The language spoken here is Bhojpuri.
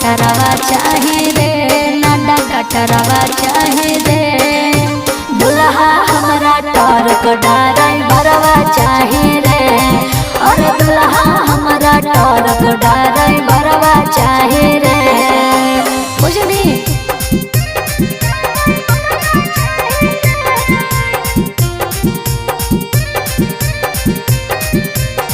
कटरवा चाहे रे, नाडा कटरवा चाहे रे। दुल्हा हमरा टॉर्क ड्राइवरवा चाहे